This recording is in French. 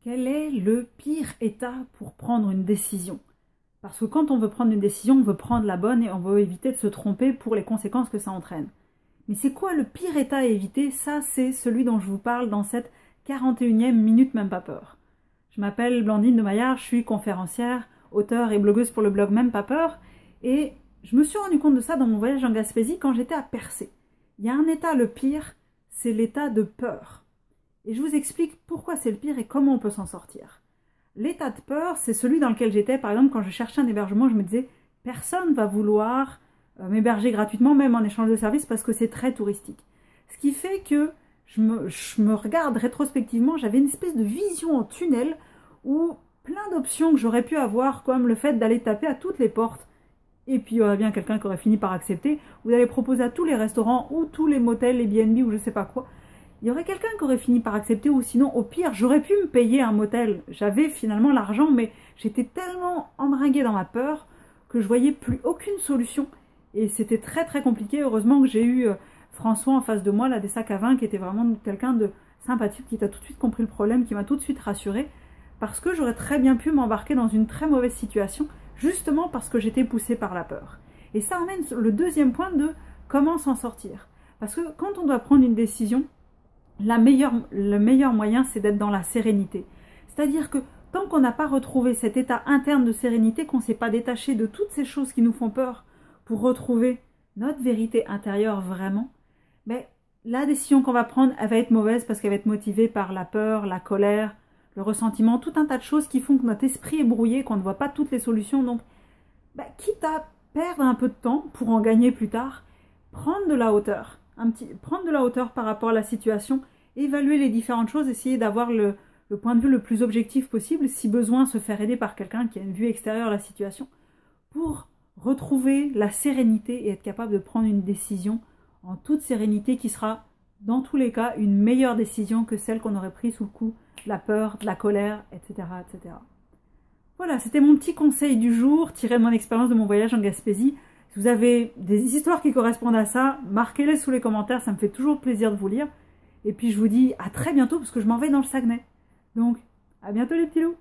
Quel est le pire état pour prendre une décision? Parce que quand on veut prendre une décision, on veut prendre la bonne et on veut éviter de se tromper pour les conséquences que ça entraîne. Mais c'est quoi le pire état à éviter? Ça, c'est celui dont je vous parle dans cette 41e minute Même pas peur. Je m'appelle Blandine de Maillard, je suis conférencière, auteure et blogueuse pour le blog Même pas peur. Et je me suis rendu compte de ça dans mon voyage en Gaspésie quand j'étais à Percé. Il y a un état, le pire, c'est l'état de peur. Et je vous explique pourquoi c'est le pire et comment on peut s'en sortir. L'état de peur, c'est celui dans lequel j'étais, par exemple, quand je cherchais un hébergement, je me disais, personne ne va vouloir m'héberger gratuitement, même en échange de services, parce que c'est très touristique. Ce qui fait que je me regarde rétrospectivement, j'avais une espèce de vision en tunnel où plein d'options que j'aurais pu avoir, comme le fait d'aller taper à toutes les portes, et puis il y aurait bien quelqu'un qui aurait fini par accepter, ou d'aller proposer à tous les restaurants, ou tous les motels, les B&B, ou je sais pas quoi. Il y aurait quelqu'un qui aurait fini par accepter, ou sinon, au pire, j'aurais pu me payer un motel. J'avais finalement l'argent, mais j'étais tellement embringuée dans ma peur que je voyais plus aucune solution. Et c'était très très compliqué. Heureusement que j'ai eu François en face de moi, là, des sacs à vin, qui était vraiment quelqu'un de sympathique, qui a tout de suite compris le problème, qui m'a tout de suite rassurée. Parce que j'aurais très bien pu m'embarquer dans une très mauvaise situation, justement parce que j'étais poussée par la peur. Et ça emmène le deuxième point de comment s'en sortir. Parce que quand on doit prendre une décision, le meilleur moyen, c'est d'être dans la sérénité. C'est-à-dire que tant qu'on n'a pas retrouvé cet état interne de sérénité, qu'on ne s'est pas détaché de toutes ces choses qui nous font peur pour retrouver notre vérité intérieure vraiment, ben, la décision qu'on va prendre, elle va être mauvaise parce qu'elle va être motivée par la peur, la colère, le ressentiment, tout un tas de choses qui font que notre esprit est brouillé, qu'on ne voit pas toutes les solutions. Donc, ben, quitte à perdre un peu de temps pour en gagner plus tard, prendre de la hauteur. Prendre de la hauteur par rapport à la situation, évaluer les différentes choses, essayer d'avoir le point de vue le plus objectif possible, si besoin se faire aider par quelqu'un qui a une vue extérieure à la situation, pour retrouver la sérénité et être capable de prendre une décision en toute sérénité qui sera, dans tous les cas, une meilleure décision que celle qu'on aurait prise sous le coup de la peur, de la colère, etc. etc. Voilà, c'était mon petit conseil du jour, tiré de mon expérience de mon voyage en Gaspésie. Si vous avez des histoires qui correspondent à ça, marquez-les sous les commentaires, ça me fait toujours plaisir de vous lire. Et puis je vous dis à très bientôt parce que je m'en vais dans le Saguenay. Donc, à bientôt les petits loups!